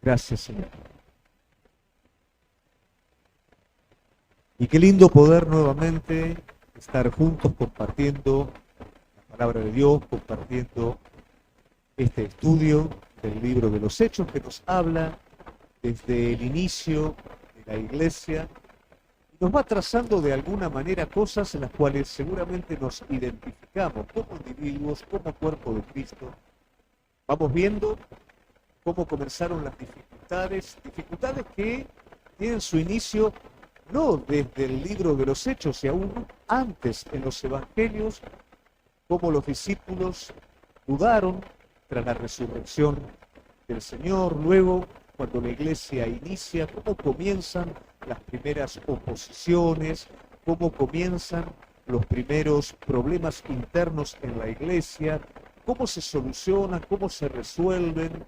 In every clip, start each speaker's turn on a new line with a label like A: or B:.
A: Gracias, Señor. Y qué lindo poder nuevamente estar juntos compartiendo la palabra de Dios, compartiendo este estudio del libro de los Hechos que nos habla desde el inicio de la iglesia. Nos va trazando de alguna manera cosas en las cuales seguramente nos identificamos como individuos, como cuerpo de Cristo. Vamos viendo cómo comenzaron las dificultades que tienen su inicio no desde el libro de los Hechos, y aún antes en los Evangelios, cómo los discípulos dudaron tras la resurrección del Señor. Luego, cuando la iglesia inicia, cómo comienzan las primeras oposiciones, cómo comienzan los primeros problemas internos en la iglesia, cómo se solucionan, cómo se resuelven.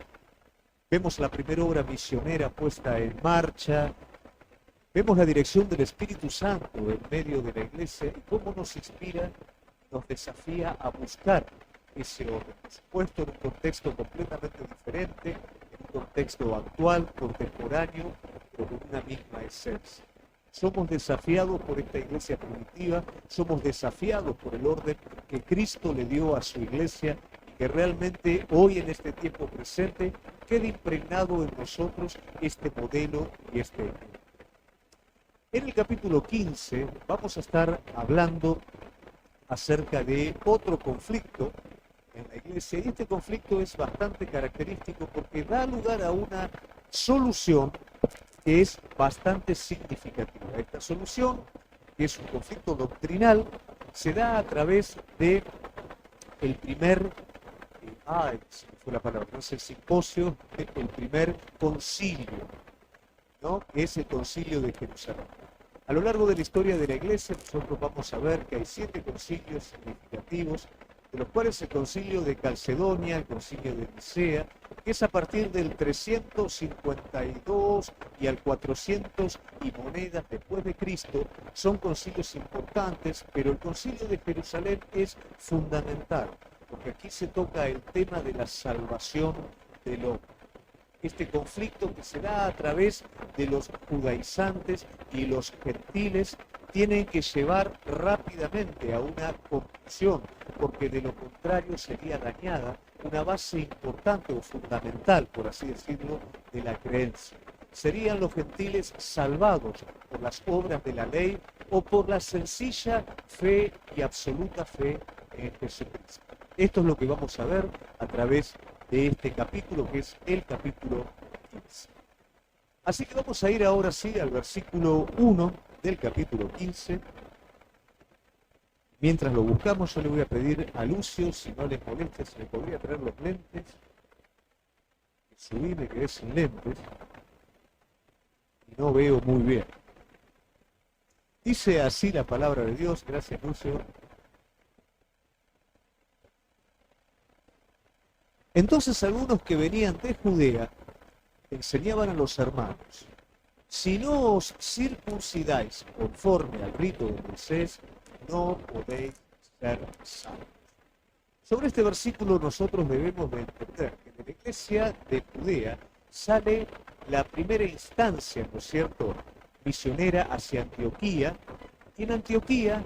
A: Vemos la primera obra misionera puesta en marcha, vemos la dirección del Espíritu Santo en medio de la iglesia y cómo nos inspira, nos desafía a buscar ese orden, por supuesto en un contexto completamente diferente, en un contexto actual, contemporáneo, pero con una misma esencia. Somos desafiados por esta iglesia primitiva, somos desafiados por el orden que Cristo le dio a su iglesia y que realmente hoy en este tiempo presente quede impregnado en nosotros este modelo y este ejemplo. En el capítulo 15 vamos a estar hablando acerca de otro conflicto en la iglesia, y este conflicto es bastante característico porque da lugar a una solución que es bastante significativa. Esta solución, que es un conflicto doctrinal, se da a través de el primer, se me fue la palabra, no es el simposio, el primer concilio, ¿no? Que es el concilio de Jerusalén. A lo largo de la historia de la iglesia, nosotros vamos a ver que hay 7 concilios significativos, de los cuales el concilio de Calcedonia, el concilio de Nicea, que es a partir del 352 y al 400 y monedas después de Cristo, son concilios importantes, pero el concilio de Jerusalén es fundamental, porque aquí se toca el tema de la salvación del hombre. Este conflicto que se da a través de los judaizantes y los gentiles tienen que llevar rápidamente a una conclusión, porque de lo contrario sería dañada una base importante o fundamental, por así decirlo, de la creencia. ¿Serían los gentiles salvados por las obras de la ley o por la sencilla fe y absoluta fe en Jesucristo? Esto es lo que vamos a ver a través de este capítulo, que es el capítulo 15. Así que vamos a ir ahora sí al versículo 1 del capítulo 15. Mientras lo buscamos, yo le voy a pedir a Lucio, si no les molesta, si me podría traer los lentes. Subí, me quedé sin lentes y no veo muy bien. Dice así la palabra de Dios. Gracias, Lucio. Entonces algunos que venían de Judea enseñaban a los hermanos: si no os circuncidáis conforme al rito de Moisés, no podéis ser salvos. Sobre este versículo nosotros debemos de entender que de la iglesia de Judea sale la primera instancia, ¿no es cierto?, misionera hacia Antioquía, y en Antioquía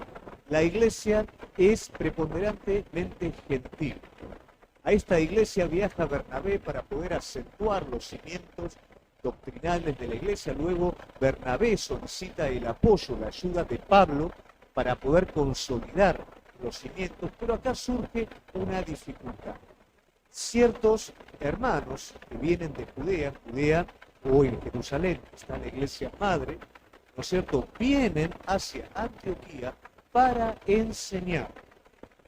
A: la iglesia es preponderantemente gentil. A esta iglesia viaja Bernabé para poder acentuar los cimientos doctrinales de la iglesia. Luego Bernabé solicita el apoyo, la ayuda de Pablo para poder consolidar los cimientos, pero acá surge una dificultad. Ciertos hermanos que vienen de Judea o en Jerusalén, está la iglesia madre, ¿no es cierto?, vienen hacia Antioquía para enseñar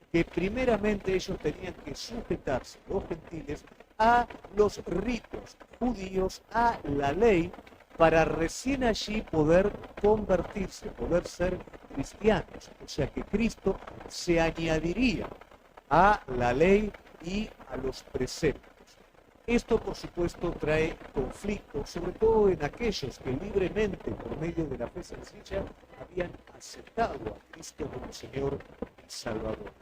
A: que primeramente ellos tenían que sujetarse, los gentiles, a los ritos judíos, a la ley, para recién allí poder convertirse, poder ser cristianos. O sea que Cristo se añadiría a la ley y a los preceptos. Esto, por supuesto, trae conflicto, sobre todo en aquellos que libremente, por medio de la fe sencilla, habían aceptado a Cristo como Señor y Salvador.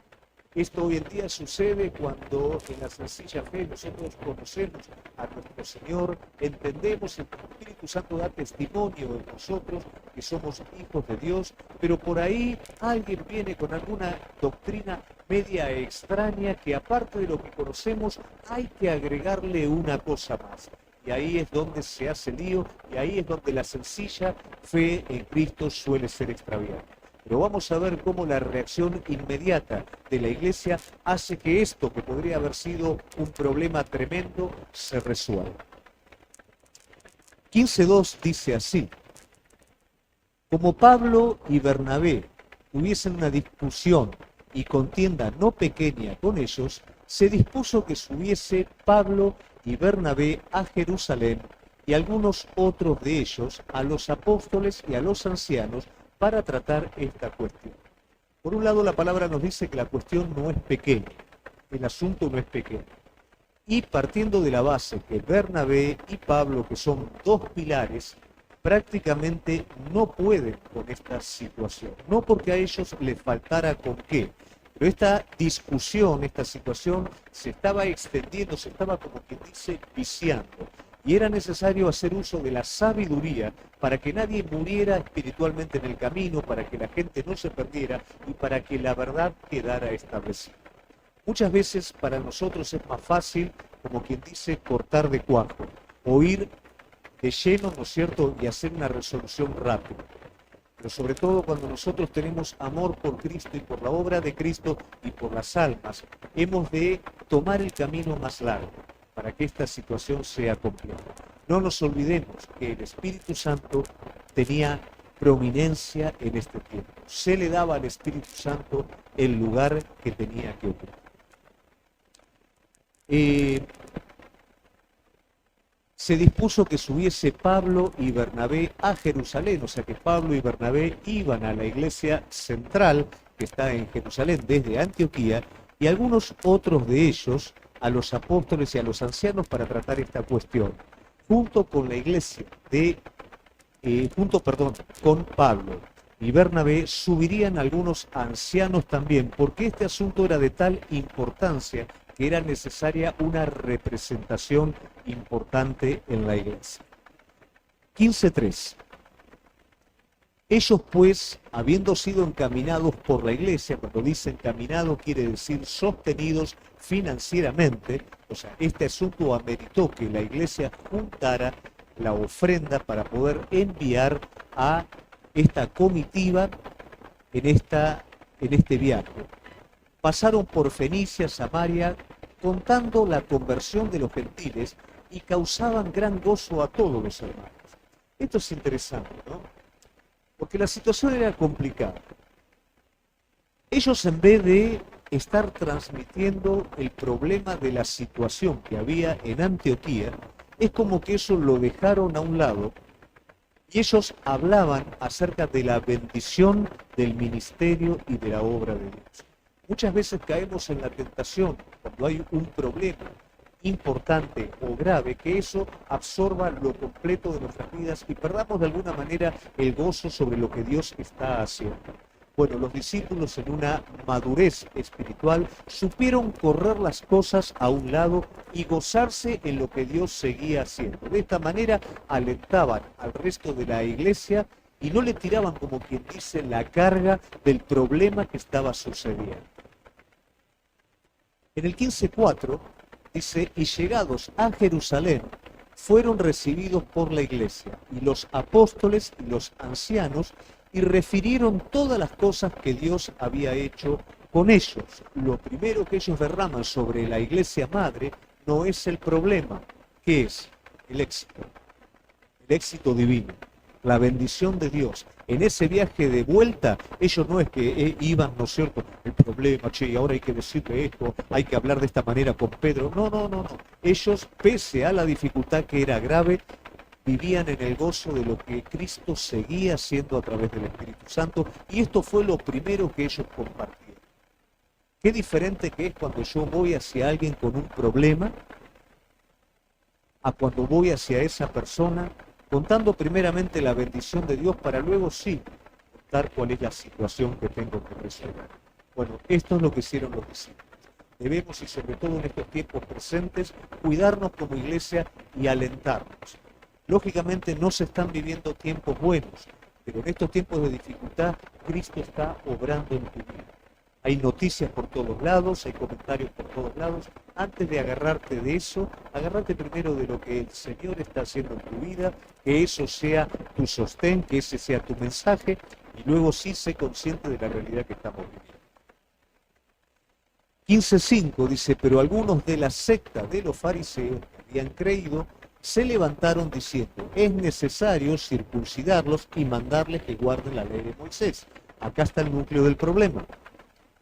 A: Esto hoy en día sucede cuando en la sencilla fe nosotros conocemos a nuestro Señor, entendemos, el Espíritu Santo da testimonio en nosotros que somos hijos de Dios, pero por ahí alguien viene con alguna doctrina media extraña que aparte de lo que conocemos hay que agregarle una cosa más. Y ahí es donde se hace lío, y ahí es donde la sencilla fe en Cristo suele ser extraviada. Pero vamos a ver cómo la reacción inmediata de la Iglesia hace que esto, que podría haber sido un problema tremendo, se resuelva. 15.2 dice así: como Pablo y Bernabé tuviesen una discusión y contienda no pequeña con ellos, se dispuso que subiese Pablo y Bernabé a Jerusalén y algunos otros de ellos a los apóstoles y a los ancianos para tratar esta cuestión. Por un lado, la palabra nos dice que la cuestión no es pequeña, el asunto no es pequeño. Y partiendo de la base que Bernabé y Pablo, que son dos pilares, prácticamente no pueden con esta situación. No porque a ellos les faltara con qué, pero esta discusión, esta situación se estaba extendiendo, se estaba, como quien dice, viciando. Y era necesario hacer uso de la sabiduría para que nadie muriera espiritualmente en el camino, para que la gente no se perdiera y para que la verdad quedara establecida. Muchas veces para nosotros es más fácil, como quien dice, cortar de cuajo, o ir de lleno, ¿no es cierto?, y hacer una resolución rápida. Pero sobre todo cuando nosotros tenemos amor por Cristo y por la obra de Cristo y por las almas, hemos de tomar el camino más largo para que esta situación sea completa. No nos olvidemos que el Espíritu Santo tenía prominencia en este tiempo. Se le daba al Espíritu Santo el lugar que tenía que ocupar. Se dispuso que subiese Pablo y Bernabé a Jerusalén, o sea que Pablo y Bernabé iban a la iglesia central que está en Jerusalén desde Antioquía y algunos otros de ellos a los apóstoles y a los ancianos para tratar esta cuestión, junto con la iglesia con Pablo y Bernabé subirían algunos ancianos también, porque este asunto era de tal importancia que era necesaria una representación importante en la iglesia. 15.3. Ellos pues, habiendo sido encaminados por la iglesia, cuando dice encaminado quiere decir sostenidos financieramente, o sea, este asunto ameritó que la iglesia juntara la ofrenda para poder enviar a esta comitiva en este viaje. Pasaron por Fenicia, Samaria, contando la conversión de los gentiles y causaban gran gozo a todos los hermanos. Esto es interesante, ¿no? Porque la situación era complicada. Ellos, en vez de estar transmitiendo el problema de la situación que había en Antioquía, es como que eso lo dejaron a un lado y ellos hablaban acerca de la bendición del ministerio y de la obra de Dios. Muchas veces caemos en la tentación, cuando hay un problema importante o grave, que eso absorba lo completo de nuestras vidas y perdamos de alguna manera el gozo sobre lo que Dios está haciendo. Bueno, los discípulos en una madurez espiritual supieron correr las cosas a un lado y gozarse en lo que Dios seguía haciendo. De esta manera alentaban al resto de la iglesia y no le tiraban, como quien dice, la carga del problema que estaba sucediendo. En el 15.4 dice, y llegados a Jerusalén, fueron recibidos por la iglesia y los apóstoles y los ancianos y refirieron todas las cosas que Dios había hecho con ellos. Lo primero que ellos derraman sobre la iglesia madre no es el problema, ¿qué es? El éxito divino, la bendición de Dios. En ese viaje de vuelta, ellos no es que iban, ¿no es cierto?, el problema, che, y ahora hay que decirle esto, hay que hablar de esta manera con Pedro. No. Ellos, pese a la dificultad que era grave, vivían en el gozo de lo que Cristo seguía haciendo a través del Espíritu Santo, y esto fue lo primero que ellos compartieron. Qué diferente que es cuando yo voy hacia alguien con un problema, a cuando voy hacia esa persona contando primeramente la bendición de Dios para luego sí contar cuál es la situación que tengo que resolver. Bueno, esto es lo que hicieron los discípulos. Debemos, y sobre todo en estos tiempos presentes, cuidarnos como iglesia y alentarnos. Lógicamente no se están viviendo tiempos buenos, pero en estos tiempos de dificultad, Cristo está obrando en tu vida. Hay noticias por todos lados, hay comentarios por todos lados. Antes de agarrarte de eso, agárrate primero de lo que el Señor está haciendo en tu vida, que eso sea tu sostén, que ese sea tu mensaje, y luego sí sé consciente de la realidad que estamos viviendo. 15:5 dice, pero algunos de la secta de los fariseos que habían creído, se levantaron diciendo, es necesario circuncidarlos y mandarles que guarden la ley de Moisés. Acá está el núcleo del problema.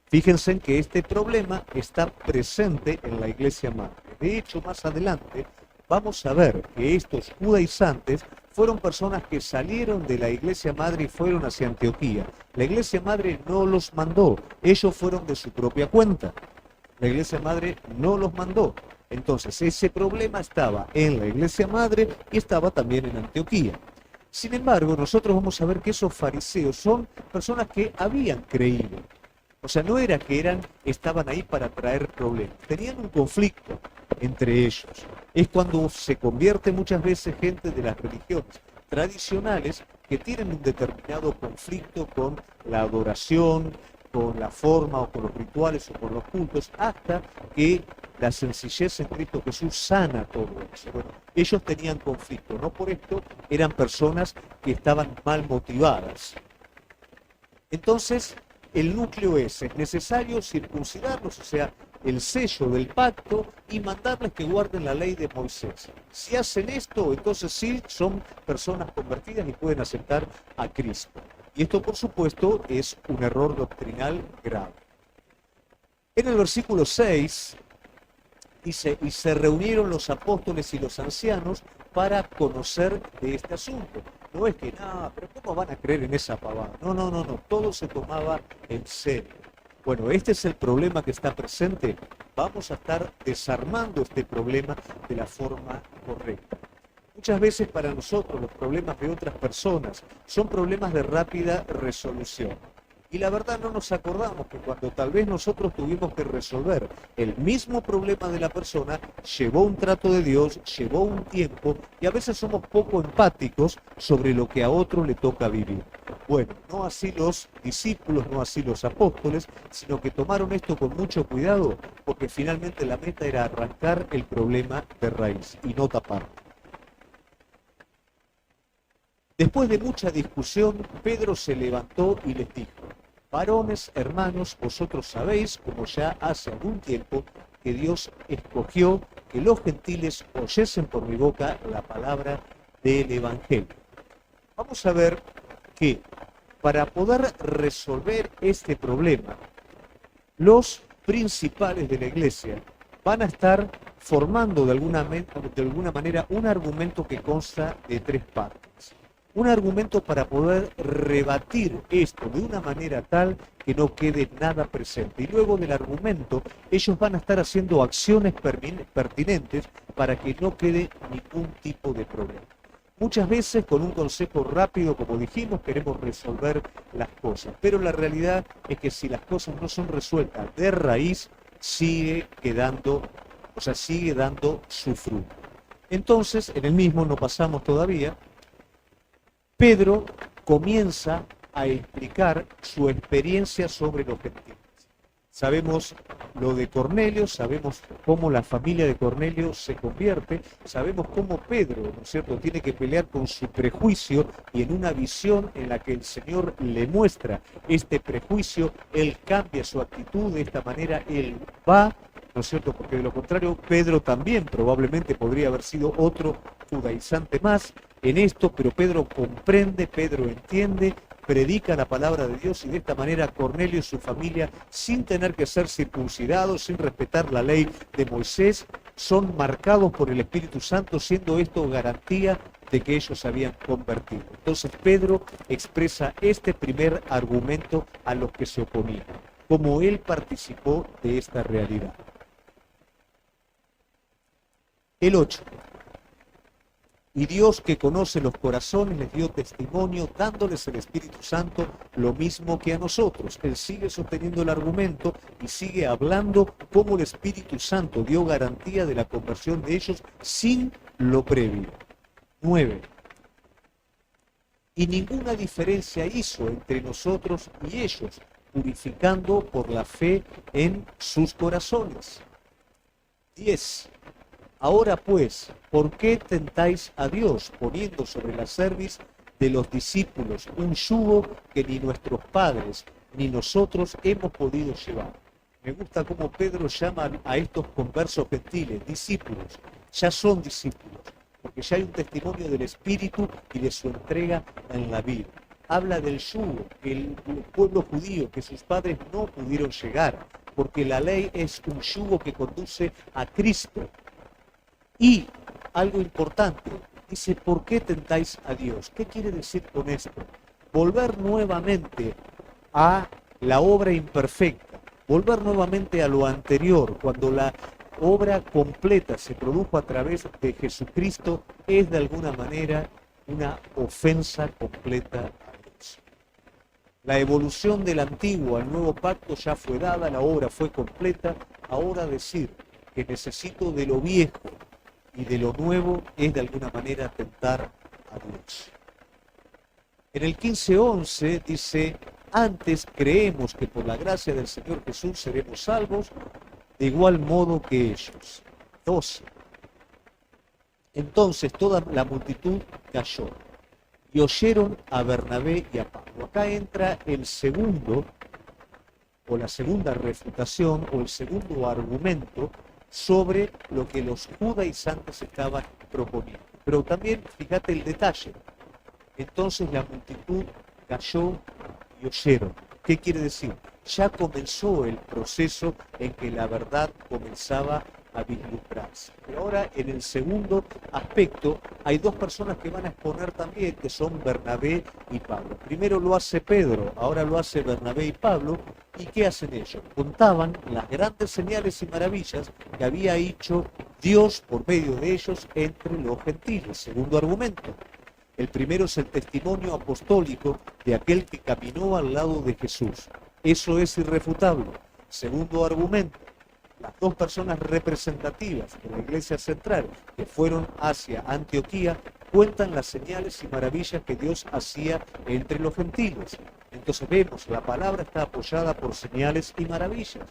A: Fíjense en que este problema está presente en la iglesia madre. De hecho, más adelante vamos a ver que estos judaizantes fueron personas que salieron de la iglesia madre y fueron hacia Antioquía. La iglesia madre no los mandó, ellos fueron de su propia cuenta. La iglesia madre no los mandó. Entonces, ese problema estaba en la iglesia madre y estaba también en Antioquía. Sin embargo, nosotros vamos a ver que esos fariseos son personas que habían creído. O sea, no era que estaban ahí para traer problemas. Tenían un conflicto entre ellos. Es cuando se convierte muchas veces gente de las religiones tradicionales que tienen un determinado conflicto con la adoración, con la forma o con los rituales o con los cultos, hasta que la sencillez en Cristo Jesús sana todo eso. Bueno, ellos tenían conflicto, no por esto eran personas que estaban mal motivadas. Entonces, el núcleo es necesario circuncidarlos, o sea, el sello del pacto, y mandarles que guarden la ley de Moisés. Si hacen esto, entonces sí son personas convertidas y pueden aceptar a Cristo. Y esto, por supuesto, es un error doctrinal grave. En el versículo 6 dice, y se reunieron los apóstoles y los ancianos para conocer de este asunto. No es que, no, pero ¿cómo van a creer en esa pavada? No, todo se tomaba en serio. Bueno, este es el problema que está presente. Vamos a estar desarmando este problema de la forma correcta. Muchas veces para nosotros los problemas de otras personas son problemas de rápida resolución. Y la verdad no nos acordamos que cuando tal vez nosotros tuvimos que resolver el mismo problema de la persona, llevó un trato de Dios, llevó un tiempo, y a veces somos poco empáticos sobre lo que a otro le toca vivir. Bueno, no así los discípulos, no así los apóstoles, sino que tomaron esto con mucho cuidado, porque finalmente la meta era arrancar el problema de raíz y no taparlo. Después de mucha discusión, Pedro se levantó y les dijo, varones, hermanos, vosotros sabéis, como ya hace algún tiempo, que Dios escogió que los gentiles oyesen por mi boca la palabra del Evangelio. Vamos a ver que para poder resolver este problema, los principales de la iglesia van a estar formando de alguna manera un argumento que consta de 3 partes. Un argumento para poder rebatir esto de una manera tal que no quede nada presente. Y luego del argumento, ellos van a estar haciendo acciones pertinentes para que no quede ningún tipo de problema. Muchas veces con un consejo rápido, como dijimos, queremos resolver las cosas. Pero la realidad es que si las cosas no son resueltas de raíz, sigue dando su fruto. Entonces, en el mismo no pasamos todavía, Pedro comienza a explicar su experiencia sobre los gentiles. Sabemos lo de Cornelio, sabemos cómo la familia de Cornelio se convierte, sabemos cómo Pedro, ¿no es cierto?, tiene que pelear con su prejuicio, y en una visión en la que el Señor le muestra este prejuicio, él cambia su actitud. De esta manera él va, ¿no es cierto?, porque de lo contrario Pedro también probablemente podría haber sido otro judaizante más en esto, pero Pedro comprende, Pedro entiende, predica la palabra de Dios, y de esta manera Cornelio y su familia, sin tener que ser circuncidados, sin respetar la ley de Moisés, son marcados por el Espíritu Santo, siendo esto garantía de que ellos se habían convertido. Entonces Pedro expresa este primer argumento a los que se oponían, como él participó de esta realidad. El 8. Y Dios, que conoce los corazones, les dio testimonio dándoles el Espíritu Santo lo mismo que a nosotros. Él sigue sosteniendo el argumento y sigue hablando cómo el Espíritu Santo dio garantía de la conversión de ellos sin lo previo. 9. Y ninguna diferencia hizo entre nosotros y ellos, purificando por la fe en sus corazones. 10. Ahora pues, ¿por qué tentáis a Dios poniendo sobre la cerviz de los discípulos un yugo que ni nuestros padres ni nosotros hemos podido llevar? Me gusta cómo Pedro llama a estos conversos gentiles, discípulos. Ya son discípulos, porque ya hay un testimonio del Espíritu y de su entrega en la vida. Habla del yugo, el pueblo judío, que sus padres no pudieron llegar, porque la ley es un yugo que conduce a Cristo. Y algo importante, dice, ¿por qué tentáis a Dios? ¿Qué quiere decir con esto? Volver nuevamente a la obra imperfecta, volver nuevamente a lo anterior, cuando la obra completa se produjo a través de Jesucristo, es de alguna manera una ofensa completa a Dios. La evolución del antiguo al nuevo pacto ya fue dada, la obra fue completa, ahora decir que necesito de lo viejo y de lo nuevo es de alguna manera tentar a Dios. En el 15:11 dice, antes creemos que por la gracia del Señor Jesús seremos salvos, de igual modo que ellos. 12. Entonces toda la multitud cayó y oyeron a Bernabé y a Pablo. Acá entra el segundo, o la segunda refutación, o el segundo argumento sobre lo que los judaizantes estaban proponiendo. Pero también, fíjate el detalle, entonces la multitud cayó y oyeron. ¿Qué quiere decir? Ya comenzó el proceso en que la verdad comenzaba a vislumbrarse. Pero ahora, en el segundo aspecto, hay dos personas que van a exponer también, que son Bernabé y Pablo. Primero lo hace Pedro, ahora lo hace Bernabé y Pablo. ¿Y qué hacen ellos? Contaban las grandes señales y maravillas que había hecho Dios por medio de ellos entre los gentiles. Segundo argumento. El primero es el testimonio apostólico de aquel que caminó al lado de Jesús. Eso es irrefutable. Segundo argumento. Las dos personas representativas de la Iglesia Central que fueron hacia Antioquía cuentan las señales y maravillas que Dios hacía entre los gentiles. Entonces vemos, la palabra está apoyada por señales y maravillas.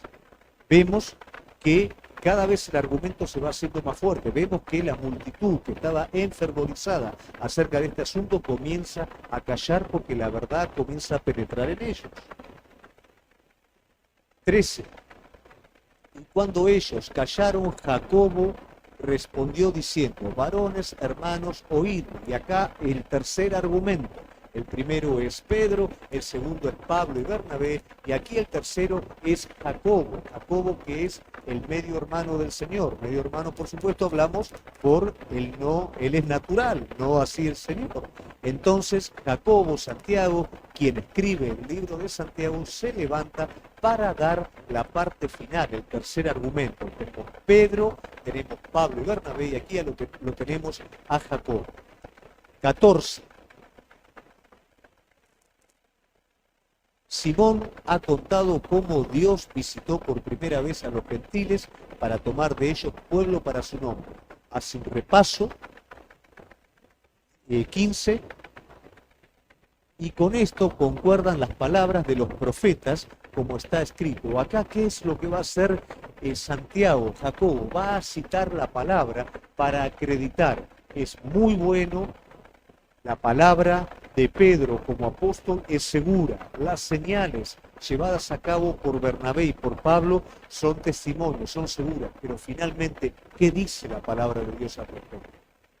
A: Vemos que cada vez el argumento se va haciendo más fuerte. Vemos que la multitud que estaba enfervorizada acerca de este asunto comienza a callar porque la verdad comienza a penetrar en ellos. 13. Y cuando ellos callaron, Jacobo respondió diciendo, varones, hermanos, oídme. Y acá el tercer argumento. El primero es Pedro, el segundo es Pablo y Bernabé, y aquí el tercero es Jacobo. Jacobo, que es el medio hermano del Señor. Medio hermano, por supuesto, hablamos por el no, él es natural, no así el Señor. Entonces, Jacobo, Santiago, quien escribe el libro de Santiago, se levanta para dar la parte final, el tercer argumento. Tenemos Pedro, tenemos Pablo y Bernabé, y aquí lo tenemos a Jacobo. 14. Simón ha contado cómo Dios visitó por primera vez a los gentiles para tomar de ellos pueblo para su nombre. Hace un repaso, 15, y con esto concuerdan las palabras de los profetas, como está escrito. Acá, ¿qué es lo que va a hacer Santiago, Jacobo? Va a citar la palabra para acreditar. Es muy bueno. La palabra de Pedro como apóstol es segura. Las señales llevadas a cabo por Bernabé y por Pablo son testimonios, son seguras. Pero finalmente, ¿qué dice la palabra de Dios al respecto?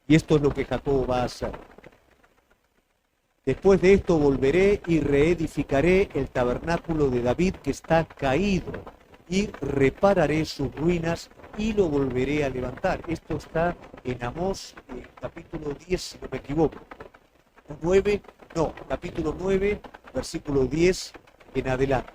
A: Y esto es lo que Jacobo va a hacer. Después de esto volveré y reedificaré el tabernáculo de David que está caído y repararé sus ruinas y lo volveré a levantar. Esto está en Amós, capítulo 10, si no me equivoco. Capítulo 9, versículo 10 en adelante.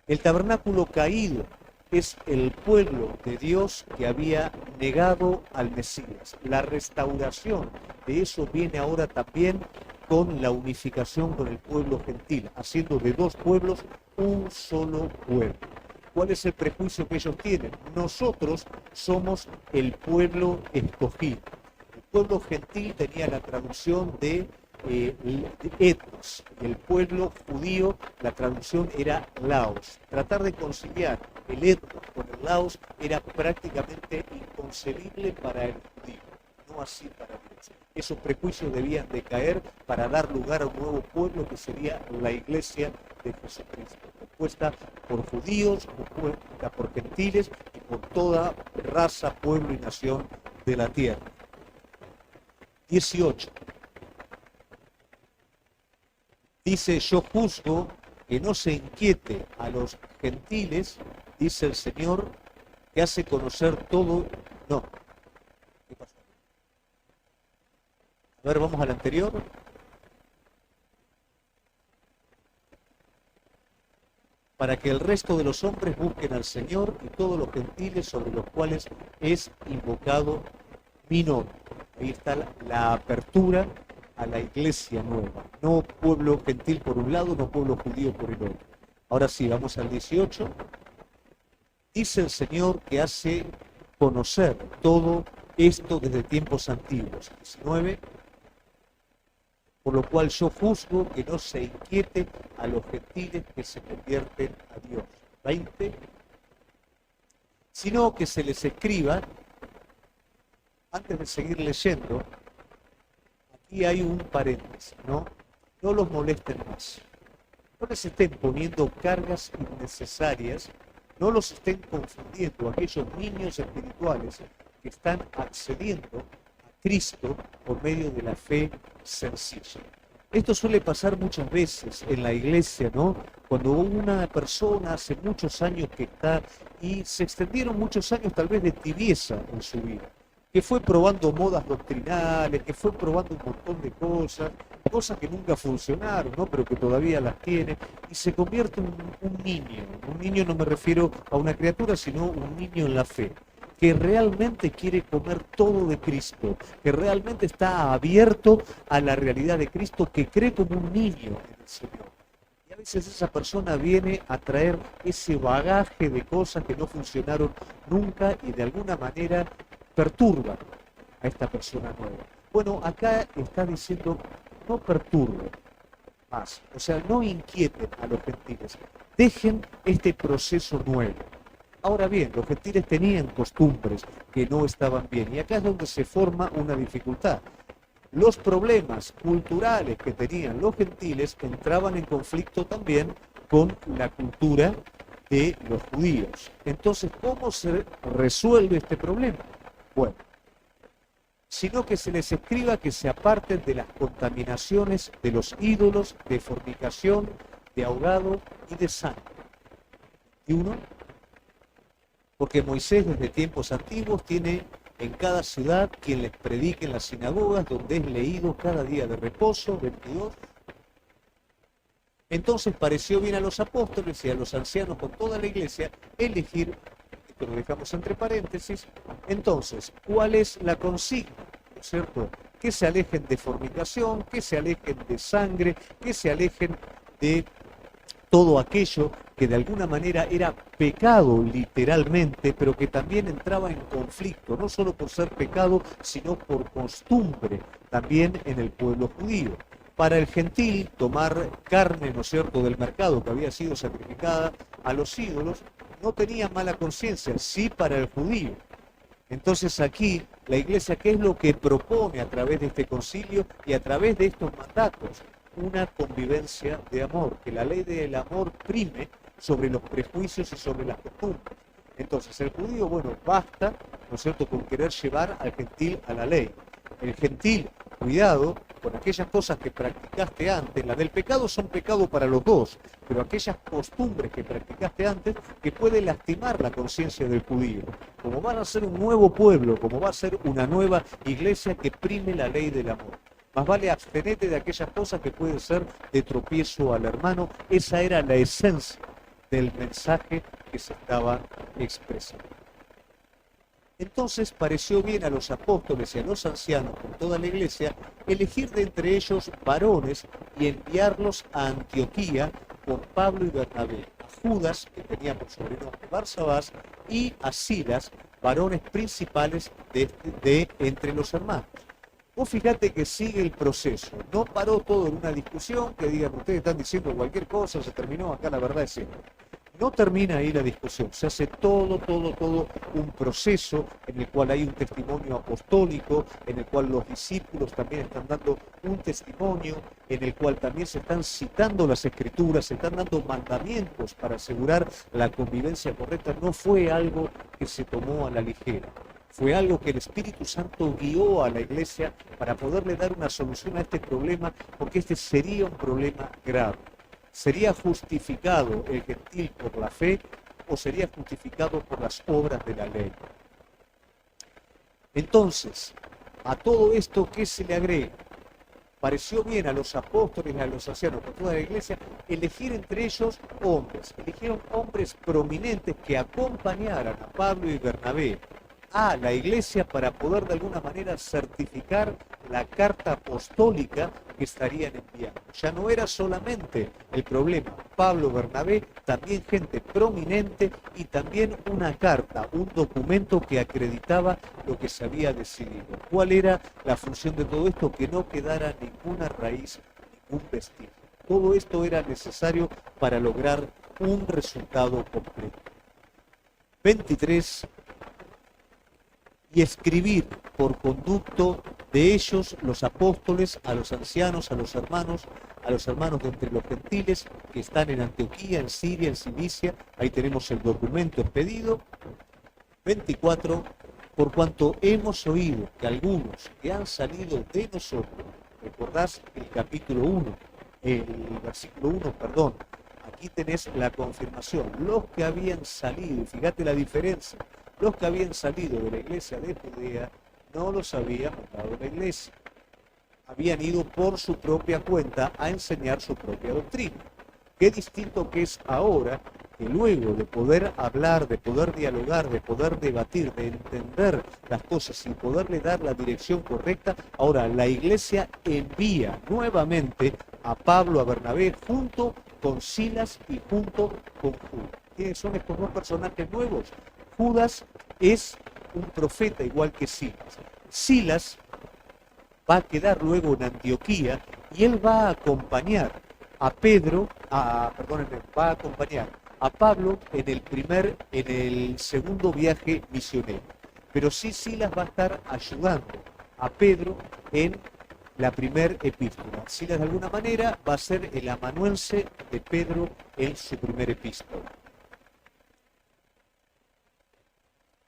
A: El tabernáculo caído es el pueblo de Dios que había negado al Mesías. La restauración de eso viene ahora también con la unificación con el pueblo gentil, haciendo de dos pueblos un solo pueblo. ¿Cuál es el prejuicio que ellos tienen? Nosotros somos el pueblo escogido. El pueblo gentil tenía la traducción de etnos. El pueblo judío, la traducción era laos. Tratar de conciliar el etnos con el laos era prácticamente inconcebible para el judío, no así para Dios. Esos prejuicios debían de caer para dar lugar a un nuevo pueblo que sería la iglesia de Jesucristo, compuesta por judíos, compuesta por gentiles y por toda raza, pueblo y nación de la tierra. 18. Dice, yo juzgo que no se inquiete a los gentiles, dice el Señor, que hace conocer todo. No. ¿Qué pasó? A ver, vamos al anterior. Para que el resto de los hombres busquen al Señor y todos los gentiles sobre los cuales es invocado mi nombre. Ahí está la apertura a la iglesia nueva. No pueblo gentil por un lado, no pueblo judío por el otro. Ahora sí, vamos al 18. Dice el Señor que hace conocer todo esto desde tiempos antiguos. 19. Por lo cual yo juzgo que no se inquiete a los gentiles que se convierten a Dios. 20. Sino que se les escriba, antes de seguir leyendo, aquí hay un paréntesis, ¿no? No los molesten más. No les estén poniendo cargas innecesarias, no los estén confundiendo aquellos niños espirituales que están accediendo a Cristo por medio de la fe sencilla. Esto suele pasar muchas veces en la iglesia, ¿no? Cuando una persona hace muchos años que está y se extendieron muchos años tal vez de tibieza en su vida, que fue probando modas doctrinales, que fue probando un montón de cosas que nunca funcionaron, ¿no? Pero que todavía las tiene, y se convierte en un niño. Un niño no me refiero a una criatura, sino un niño en la fe, que realmente quiere comer todo de Cristo, que realmente está abierto a la realidad de Cristo, que cree como un niño en el Señor. Y a veces esa persona viene a traer ese bagaje de cosas que no funcionaron nunca y de alguna manera perturban a esta persona nueva. Bueno, acá está diciendo, no perturben más, o sea, no inquieten a los gentiles, dejen este proceso nuevo. Ahora bien, los gentiles tenían costumbres que no estaban bien, y acá es donde se forma una dificultad. Los problemas culturales que tenían los gentiles entraban en conflicto también con la cultura de los judíos. Entonces, ¿cómo se resuelve este problema? Bueno, sino que se les escriba que se aparten de las contaminaciones de los ídolos, de fornicación, de ahogado y de sangre. Y uno, porque Moisés desde tiempos antiguos tiene en cada ciudad quien les predique en las sinagogas, donde es leído cada día de reposo, 22. Entonces pareció bien a los apóstoles y a los ancianos con toda la iglesia elegir, esto lo dejamos entre paréntesis, entonces, ¿cuál es la consigna? ¿No es cierto? Que se alejen de fornicación, que se alejen de sangre, que se alejen de todo aquello que de alguna manera era pecado literalmente, pero que también entraba en conflicto, no solo por ser pecado, sino por costumbre también en el pueblo judío. Para el gentil, tomar carne, ¿no es cierto?, del mercado que había sido sacrificada a los ídolos, no tenía mala conciencia, sí para el judío. Entonces aquí la iglesia, ¿qué es lo que propone a través de este concilio y a través de estos mandatos? Una convivencia de amor, que la ley del amor prime sobre los prejuicios y sobre las costumbres. Entonces el judío, bueno, basta, ¿no es cierto?, con querer llevar al gentil a la ley. El gentil, cuidado con aquellas cosas que practicaste antes. Las del pecado son pecado para los dos, pero aquellas costumbres que practicaste antes que pueden lastimar la conciencia del judío. Como van a ser un nuevo pueblo, como va a ser una nueva iglesia que prime la ley del amor. Más vale abstenete de aquellas cosas que pueden ser de tropiezo al hermano. Esa era la esencia del mensaje que se estaba expresando. Entonces pareció bien a los apóstoles y a los ancianos con toda la iglesia elegir de entre ellos varones y enviarlos a Antioquía con Pablo y Bernabé, a Judas, que tenía por sobrenombre Barsabás, y a Silas, varones principales de entre los hermanos. Vos fíjate que sigue el proceso, no paró todo en una discusión que digan ustedes están diciendo cualquier cosa, se terminó, acá la verdad es esta. No termina ahí la discusión, se hace todo un proceso en el cual hay un testimonio apostólico, en el cual los discípulos también están dando un testimonio, en el cual también se están citando las escrituras, se están dando mandamientos para asegurar la convivencia correcta. No fue algo que se tomó a la ligera. Fue algo que el Espíritu Santo guió a la iglesia para poderle dar una solución a este problema, porque este sería un problema grave. ¿Sería justificado el gentil por la fe o sería justificado por las obras de la ley? Entonces, a todo esto, ¿qué se le agrega? Pareció bien a los apóstoles y a los ancianos de toda la iglesia elegir entre ellos hombres. Eligieron hombres prominentes que acompañaran a Pablo y Bernabé a la iglesia para poder de alguna manera certificar la carta apostólica que estarían enviando. Ya no era solamente el problema Pablo, Bernabé, también gente prominente y también una carta, un documento que acreditaba lo que se había decidido. ¿Cuál era la función de todo esto? Que no quedara ninguna raíz, ningún vestigio. Todo esto era necesario para lograr un resultado completo. 23. Y escribir por conducto de ellos, los apóstoles, a los ancianos, a los hermanos de entre los gentiles que están en Antioquía, en Siria, en Cilicia. Ahí tenemos el documento expedido. 24. Por cuanto hemos oído que algunos que han salido de nosotros, recordás el capítulo 1, el versículo 1, perdón, aquí tenés la confirmación, los que habían salido, y fíjate la diferencia, los que habían salido de la iglesia de Judea no los había mandado la iglesia. Habían ido por su propia cuenta a enseñar su propia doctrina. Qué distinto que es ahora que luego de poder hablar, de poder dialogar, de poder debatir, de entender las cosas y poderle dar la dirección correcta, ahora la iglesia envía nuevamente a Pablo, a Bernabé, junto con Silas y junto con Judas. ¿Quiénes son estos dos personajes nuevos? Judas es un profeta igual que Silas. Silas va a quedar luego en Antioquía y él va a acompañar a va a acompañar a Pablo en el segundo viaje misionero. Pero sí Silas va a estar ayudando a Pedro en la primera epístola. Silas de alguna manera va a ser el amanuense de Pedro en su primera epístola.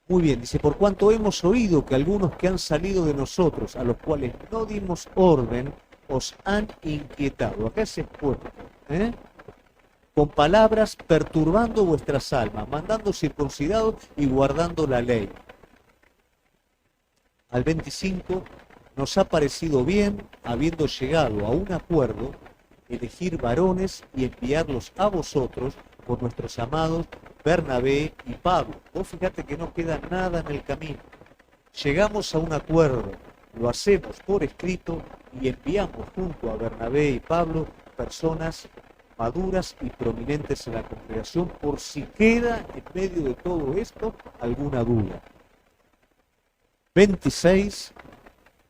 A: Muy bien, dice, por cuanto hemos oído que algunos que han salido de nosotros, a los cuales no dimos orden, os han inquietado. Acá se expuesto, con palabras perturbando vuestras almas, mandando circuncidados y guardando la ley. Al 25, nos ha parecido bien, habiendo llegado a un acuerdo, elegir varones y enviarlos a vosotros por nuestros amados Bernabé y Pablo. Vos fíjate que no queda nada en el camino. Llegamos a un acuerdo, lo hacemos por escrito y enviamos junto a Bernabé y Pablo personas maduras y prominentes en la congregación por si queda en medio de todo esto alguna duda. 26.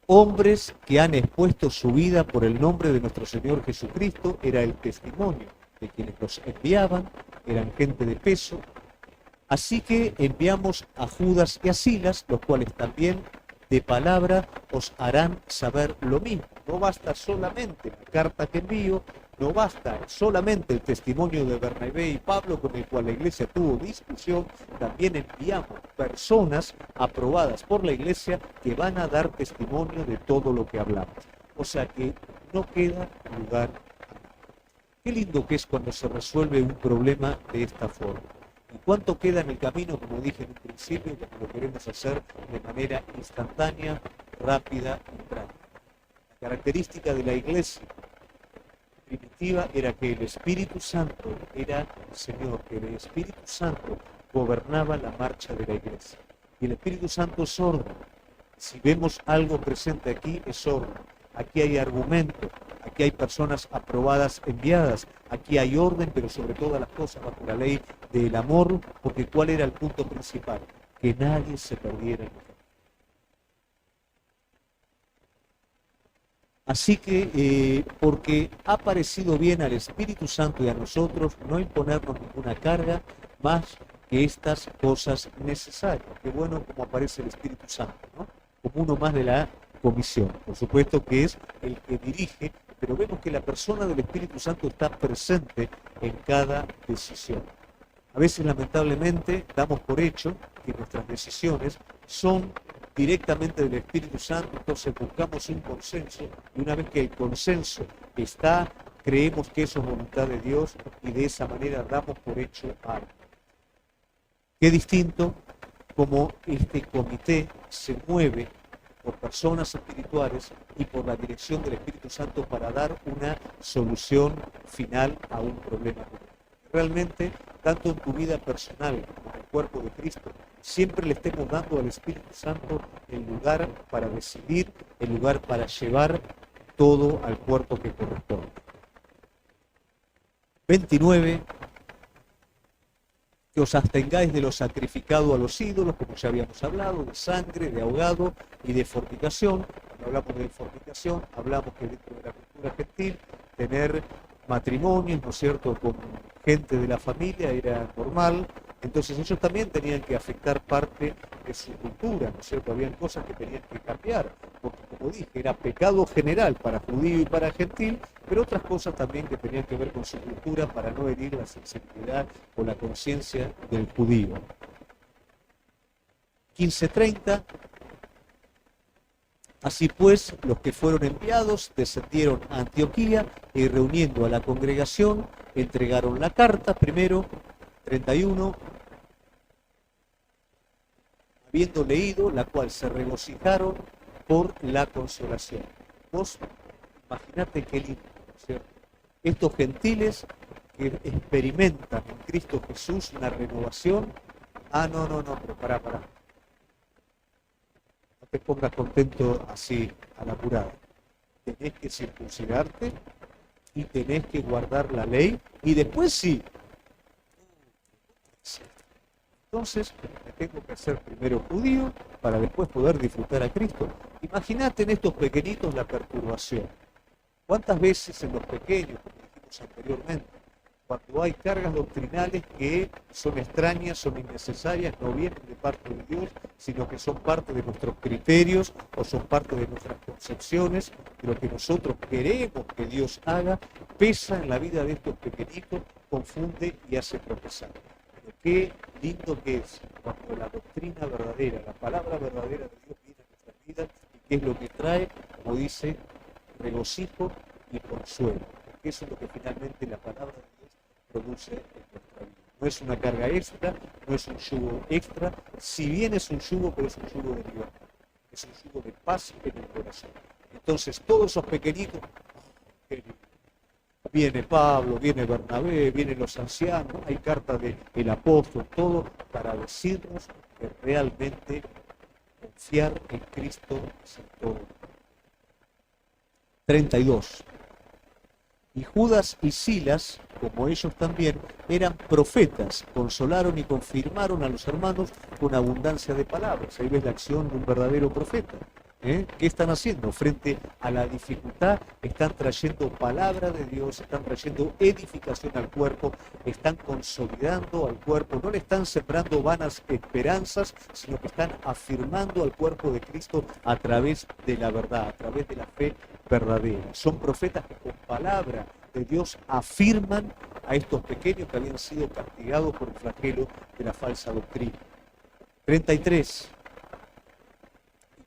A: Hombres que han expuesto su vida por el nombre de nuestro Señor Jesucristo, era el testimonio de quienes los enviaban, eran gente de peso. Así que enviamos a Judas y a Silas, los cuales también de palabra os harán saber lo mismo. No basta solamente la carta que envío, no basta solamente el testimonio de Bernabé y Pablo con el cual la iglesia tuvo discusión, también enviamos personas aprobadas por la iglesia que van a dar testimonio de todo lo que hablamos. O sea que no queda lugar. Qué lindo que es cuando se resuelve un problema de esta forma. ¿Y cuánto queda en el camino, como dije en un principio, cuando lo queremos hacer de manera instantánea, rápida y práctica? La característica de la iglesia primitiva era que el Espíritu Santo era el Señor, que el Espíritu Santo gobernaba la marcha de la iglesia. Y el Espíritu Santo es orden. Si vemos algo presente aquí, es orden. Aquí hay argumento, aquí hay personas aprobadas, enviadas, aquí hay orden, pero sobre todas las cosas bajo la ley del amor, porque ¿cuál era el punto principal? Que nadie se perdiera en el camino. Así que, porque ha parecido bien al Espíritu Santo y a nosotros no imponernos ninguna carga más que estas cosas necesarias. Qué bueno como aparece el Espíritu Santo, ¿no? Como uno más de la comisión. Por supuesto que es el que dirige, pero vemos que la persona del Espíritu Santo está presente en cada decisión. A veces, lamentablemente, damos por hecho que nuestras decisiones son directamente del Espíritu Santo, entonces buscamos un consenso, y una vez que el consenso está, creemos que eso es voluntad de Dios, y de esa manera damos por hecho algo. Qué distinto como este comité se mueve por personas espirituales y por la dirección del Espíritu Santo para dar una solución final a un problema. Realmente, tanto en tu vida personal como en el cuerpo de Cristo, siempre le estemos dando al Espíritu Santo el lugar para decidir, el lugar para llevar todo al cuerpo que corresponde. 29. Que os abstengáis de lo sacrificado a los ídolos, como ya habíamos hablado, de sangre, de ahogado y de fornicación. Cuando hablamos de fornicación, hablamos que dentro de la cultura gentil, tener matrimonios, ¿no es cierto?, con gente de la familia era normal. Entonces ellos también tenían que afectar parte de su cultura, ¿no es cierto? Habían cosas que tenían que cambiar, porque como dije, era pecado general para judío y para gentil, pero otras cosas también que tenían que ver con su cultura para no herir la sensibilidad o la conciencia del judío. 15:30. Así pues, los que fueron enviados descendieron a Antioquía y reuniendo a la congregación, entregaron la carta primero, 31, habiendo leído, la cual se regocijaron por la consolación. Vos imaginate qué lindo, ¿cierto? Estos gentiles que experimentan en Cristo Jesús una renovación. Pero pará. No te pongas contento así a la apurada. Tenés que circuncidarte y tenés que guardar la ley y después sí. Entonces, me tengo que hacer primero judío para después poder disfrutar a Cristo. Imagínate en estos pequeñitos la perturbación. ¿Cuántas veces en los pequeños, como dijimos anteriormente, cuando hay cargas doctrinales que son extrañas, son innecesarias, no vienen de parte de Dios, sino que son parte de nuestros criterios o son parte de nuestras concepciones, de lo que nosotros queremos que Dios haga, pesa en la vida de estos pequeñitos, confunde y hace tropezar? Pero qué lindo que es cuando la doctrina verdadera, la palabra verdadera de Dios viene a nuestras vidas y que es lo que trae, como dice, regocijo y consuelo. Porque eso es lo que finalmente la palabra de Dios produce en nuestra vida. No es una carga extra, no es un yugo extra, si bien es un yugo, pero es un yugo de libertad, es un yugo de paz en el corazón. Entonces, todos esos pequeñitos, viene Pablo, viene Bernabé, vienen los ancianos, hay cartas del apóstol, todo para decirnos que realmente confiar en Cristo es en todo. 32. Y Judas y Silas, como ellos también, eran profetas, consolaron y confirmaron a los hermanos con abundancia de palabras. Ahí ves la acción de un verdadero profeta. ¿Qué están haciendo? Frente a la dificultad, están trayendo palabra de Dios, están trayendo edificación al cuerpo, están consolidando al cuerpo, no le están sembrando vanas esperanzas, sino que están afirmando al cuerpo de Cristo a través de la verdad, a través de la fe verdadera. Son profetas que con palabra de Dios afirman a estos pequeños que habían sido castigados por el flagelo de la falsa doctrina. 33.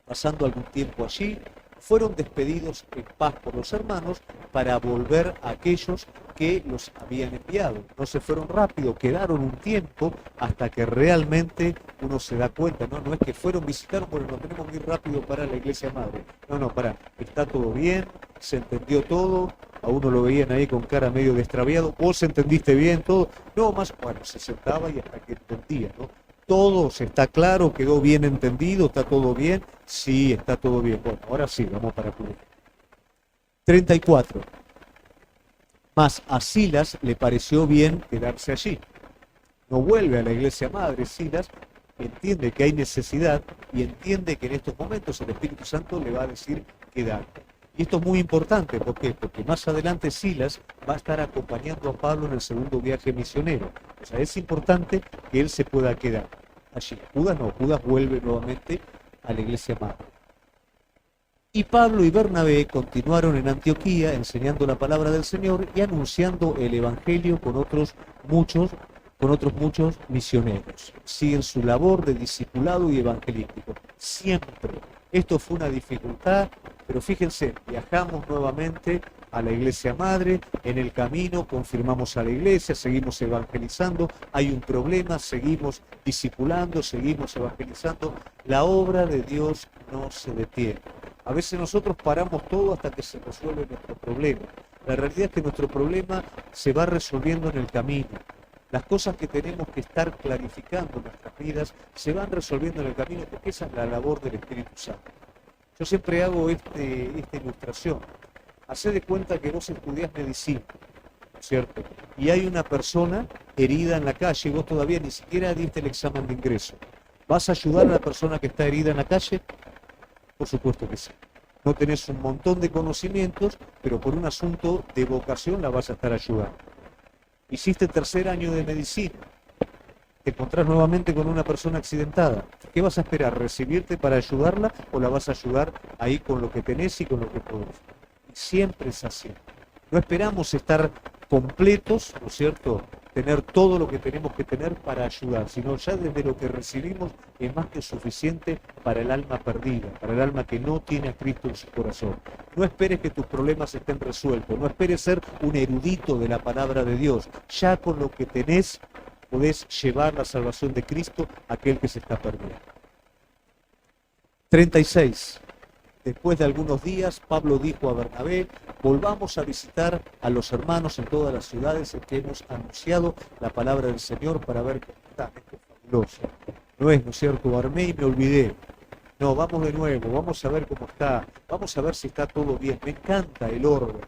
A: Pasando algún tiempo allí, fueron despedidos en paz por los hermanos para volver a aquellos que los habían enviado. No se fueron rápido, quedaron un tiempo hasta que realmente uno se da cuenta, no es que fueron, visitaron, bueno, nos tenemos que ir rápido para la iglesia madre. Está todo bien, se entendió todo, a uno lo veían ahí con cara medio de extraviado, vos entendiste bien todo, se sentaba y hasta que entendía, ¿no? ¿Todos está claro? ¿Quedó bien entendido? ¿Está todo bien? Sí, está todo bien. Bueno, ahora sí, vamos para Cuba. 34. Mas a Silas le pareció bien quedarse allí. No vuelve a la iglesia madre, Silas, entiende que hay necesidad y entiende que en estos momentos el Espíritu Santo le va a decir quedarte. Y esto es muy importante, ¿por qué? Porque más adelante Silas va a estar acompañando a Pablo en el segundo viaje misionero. O sea, es importante que él se pueda quedar allí. Judas vuelve nuevamente a la iglesia madre. Y Pablo y Bernabé continuaron en Antioquía enseñando la palabra del Señor y anunciando el Evangelio con otros muchos misioneros. Siguen su labor de discipulado y evangelístico. Siempre. Esto fue una dificultad, pero fíjense, viajamos nuevamente a la iglesia madre, en el camino confirmamos a la iglesia, seguimos evangelizando, hay un problema, seguimos discipulando, seguimos evangelizando. La obra de Dios no se detiene. A veces nosotros paramos todo hasta que se resuelve nuestro problema. La realidad es que nuestro problema se va resolviendo en el camino. Las cosas que tenemos que estar clarificando en nuestras vidas se van resolviendo en el camino porque esa es la labor del Espíritu Santo. Yo siempre hago esta ilustración. Hacé de cuenta que vos estudiás medicina, ¿cierto? Y hay una persona herida en la calle y vos todavía ni siquiera diste el examen de ingreso. ¿Vas a ayudar a la persona que está herida en la calle? Por supuesto que sí. No tenés un montón de conocimientos, pero por un asunto de vocación la vas a estar ayudando. Hiciste el tercer año de medicina, te encontrás nuevamente con una persona accidentada. ¿Qué vas a esperar? ¿Recibirte para ayudarla o la vas a ayudar ahí con lo que tenés y con lo que podés? Y siempre es así. No esperamos estar completos, ¿no es cierto?, tener todo lo que tenemos que tener para ayudar, sino ya desde lo que recibimos es más que suficiente para el alma perdida, para el alma que no tiene a Cristo en su corazón. No esperes que tus problemas estén resueltos, no esperes ser un erudito de la palabra de Dios. Ya con lo que tenés podés llevar la salvación de Cristo a aquel que se está perdiendo. 36. Después de algunos días, Pablo dijo a Bernabé: volvamos a visitar a los hermanos en todas las ciudades en que hemos anunciado la palabra del Señor para ver cómo está. Esto es fabuloso. No es cierto, armé y me olvidé. No, vamos de nuevo, vamos a ver cómo está, vamos a ver si está todo bien. Me encanta el orden.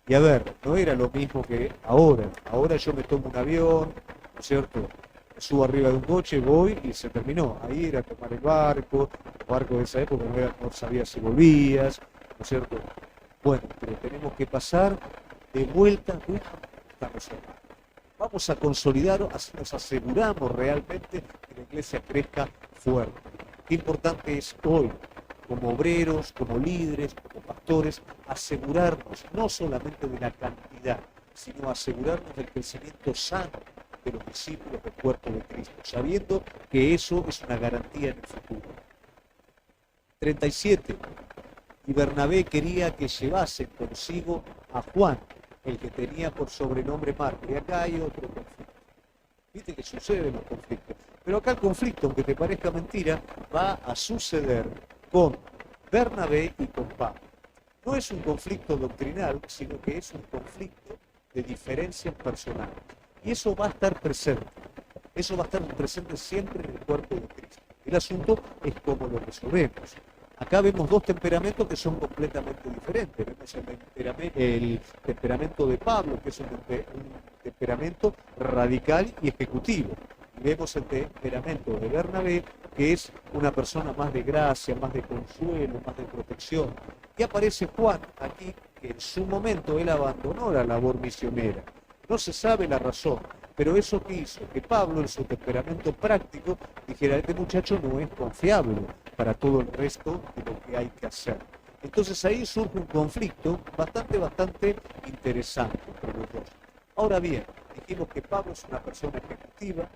A: Y a ver, no era lo mismo que ahora. Ahora yo me tomo un avión, ¿no es cierto? Me subo arriba de un coche, voy y se terminó. Ahí era tomar el barco de esa época no sabías si volvías, ¿no es cierto? Bueno, pero tenemos que pasar de vuelta, estamos hermanos. Vamos a consolidar, así nos aseguramos realmente que la iglesia crezca fuerte. Qué importante es hoy, como obreros, como líderes, como pastores, asegurarnos no solamente de la cantidad, sino asegurarnos del crecimiento sano de los discípulos del cuerpo de Cristo, sabiendo que eso es una garantía en el futuro. 37. Y Bernabé quería que llevasen consigo a Juan, el que tenía por sobrenombre Marco. Y acá hay otro conflicto. Viste que suceden los conflictos. Pero acá el conflicto, aunque te parezca mentira, va a suceder con Bernabé y con Pablo. No es un conflicto doctrinal, sino que es un conflicto de diferencias personales. Y eso va a estar presente. Eso va a estar presente siempre en el cuerpo de Cristo. El asunto es cómo lo resolvemos. Acá vemos dos temperamentos que son completamente diferentes. Vemos el temperamento de Pablo, que es un temperamento radical y ejecutivo. Y vemos el temperamento de Bernabé, que es una persona más de gracia, más de consuelo, más de protección. Y aparece Juan aquí, que en su momento él abandonó la labor misionera. No se sabe la razón, pero eso que hizo que Pablo, en su temperamento práctico, dijera: este muchacho no es confiable para todo el resto de lo que hay que hacer. Entonces ahí surge un conflicto bastante interesante entre los dos. Ahora bien, dijimos que Pablo es una persona ejecutiva,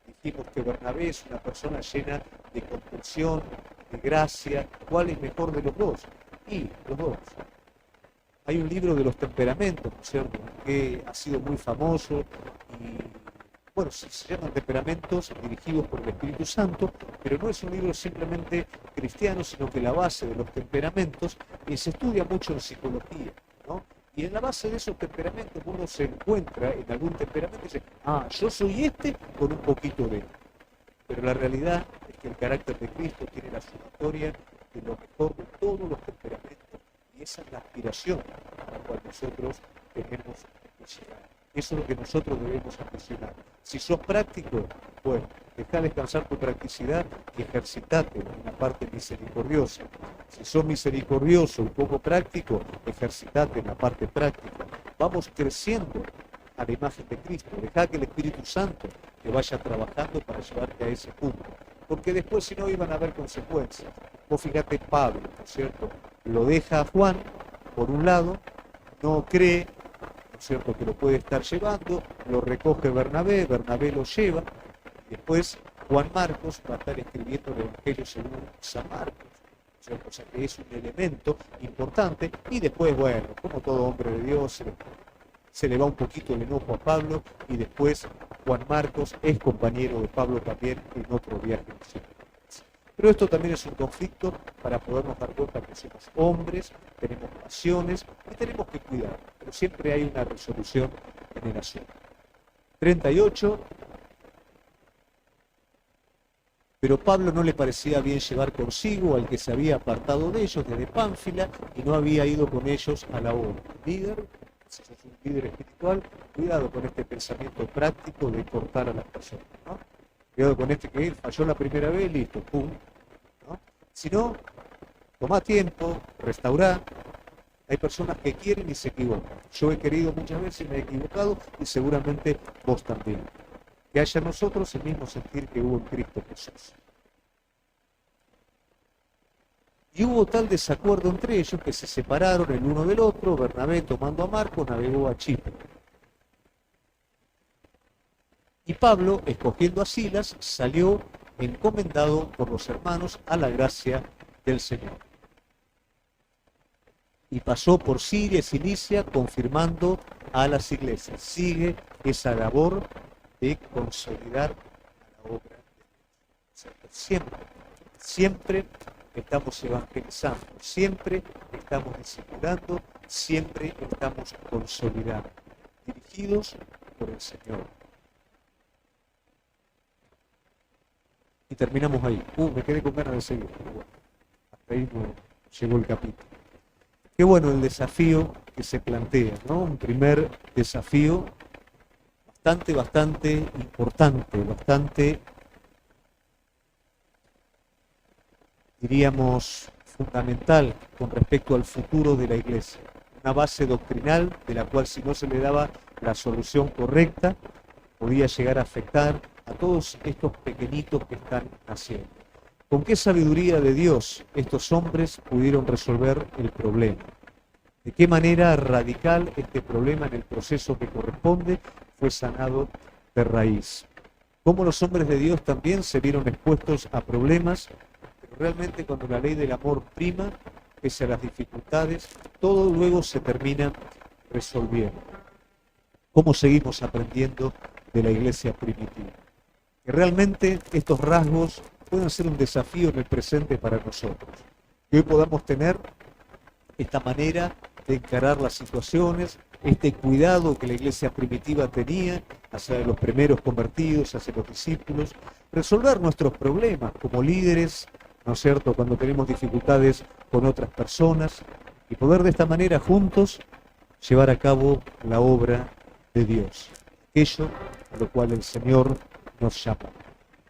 A: dijimos que Bernabé es una persona llena de comprensión, de gracia. ¿Cuál es mejor de los dos? Y los dos. Hay un libro de los temperamentos, ¿no es cierto?, que ha sido muy famoso y, bueno, se llaman Temperamentos dirigidos por el Espíritu Santo, pero no es un libro simplemente cristiano, sino que la base de los temperamentos se estudia mucho en psicología, ¿no? Y en la base de esos temperamentos uno se encuentra en algún temperamento y dice: yo soy este con un poquito de él. pero la realidad es que el carácter de Cristo tiene la sumatoria de lo mejor de todos los temperamentos, y esa es la aspiración a la cual nosotros tenemos que llegar. Eso es lo que nosotros debemos ambicionar. Si sos práctico, bueno, dejá descansar tu practicidad y ejercitate en la parte misericordiosa. Si sos misericordioso y poco práctico, ejercitate en la parte práctica. Vamos creciendo a la imagen de Cristo. Dejá que el Espíritu Santo te vaya trabajando para llevarte a ese punto. Porque después, si no, iban a haber consecuencias. Vos fíjate, Pablo, ¿no es cierto? Lo deja a Juan, por un lado, no cree, ¿no es cierto?, que lo puede estar llevando, lo recoge Bernabé, Bernabé lo lleva, y después Juan Marcos va a estar escribiendo el Evangelio según San Marcos, ¿no es cierto? O sea que es un elemento importante, y después, bueno, como todo hombre de Dios, se le va un poquito el enojo a Pablo, y después Juan Marcos es compañero de Pablo también en otro viaje misionero. Pero esto también es un conflicto para podernos dar cuenta que somos hombres, tenemos pasiones y tenemos que cuidar, pero siempre hay una resolución en el asunto. 38. Pero Pablo no le parecía bien llevar consigo al que se había apartado de ellos desde Pánfila y no había ido con ellos a la obra. Líder, si sos un líder espiritual, cuidado con este pensamiento práctico de cortar a las personas, ¿no? Cuidado con este que falló la primera vez, listo, pum, ¿no? Si no, tomá tiempo, restaurá. Hay personas que quieren y se equivocan. Yo he querido muchas veces, me he equivocado y seguramente vos también. Que haya en nosotros el mismo sentir que hubo en Cristo Jesús. Y hubo tal desacuerdo entre ellos que se separaron el uno del otro. Bernabé, tomando a Marcos, navegó a Chipre. Y Pablo, escogiendo a Silas, salió encomendado por los hermanos a la gracia del Señor. Y pasó por Siria y Cilicia, confirmando a las iglesias. Sigue esa labor de consolidar la obra de Dios. Siempre estamos evangelizando, siempre estamos discipulando, siempre estamos consolidando, dirigidos por el Señor. Y terminamos ahí. Me quedé con ganas de seguir. Bueno, hasta ahí no llegó el capítulo. Qué bueno el desafío que se plantea, ¿no? Un primer desafío bastante importante, bastante, diríamos, fundamental con respecto al futuro de la Iglesia. Una base doctrinal de la cual, si no se le daba la solución correcta, podía llegar a afectar a todos estos pequeñitos que están naciendo. ¿Con qué sabiduría de Dios estos hombres pudieron resolver el problema? ¿De qué manera radical este problema en el proceso que corresponde fue sanado de raíz? ¿Cómo los hombres de Dios también se vieron expuestos a problemas? Pero realmente cuando la ley del amor prima, pese a las dificultades, todo luego se termina resolviendo. ¿Cómo seguimos aprendiendo de la iglesia primitiva? Que realmente estos rasgos puedan ser un desafío en el presente para nosotros. Que hoy podamos tener esta manera de encarar las situaciones, este cuidado que la iglesia primitiva tenía hacia los primeros convertidos, hacia los discípulos, resolver nuestros problemas como líderes, ¿no es cierto?, cuando tenemos dificultades con otras personas, y poder de esta manera juntos llevar a cabo la obra de Dios, aquello a lo cual el Señor nos llama.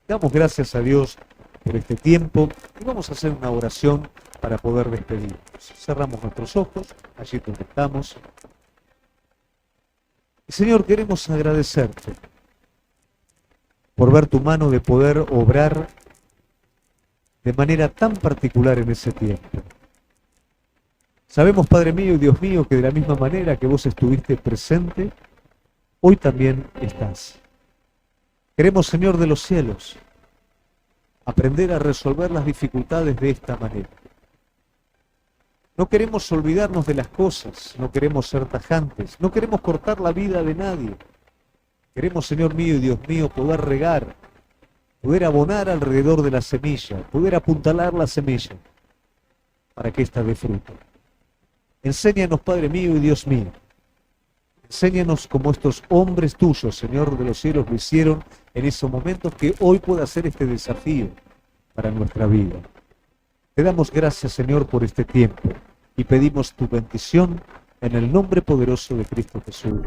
A: Damos gracias a Dios por este tiempo y vamos a hacer una oración para poder despedirnos. Cerramos nuestros ojos, allí donde estamos. Y Señor, queremos agradecerte por ver tu mano de poder obrar de manera tan particular en ese tiempo. Sabemos, Padre mío y Dios mío, que de la misma manera que vos estuviste presente, hoy también estás. Queremos, Señor de los cielos, aprender a resolver las dificultades de esta manera. No queremos olvidarnos de las cosas, no queremos ser tajantes, no queremos cortar la vida de nadie. Queremos, Señor mío y Dios mío, poder regar, poder abonar alrededor de la semilla, poder apuntalar la semilla para que ésta dé fruto. Enséñanos, Padre mío y Dios mío, Enséñanos como estos hombres tuyos, Señor de los cielos, lo hicieron en esos momentos, que hoy pueda ser este desafío para nuestra vida. Te damos gracias, Señor, por este tiempo y pedimos tu bendición en el nombre poderoso de Cristo Jesús.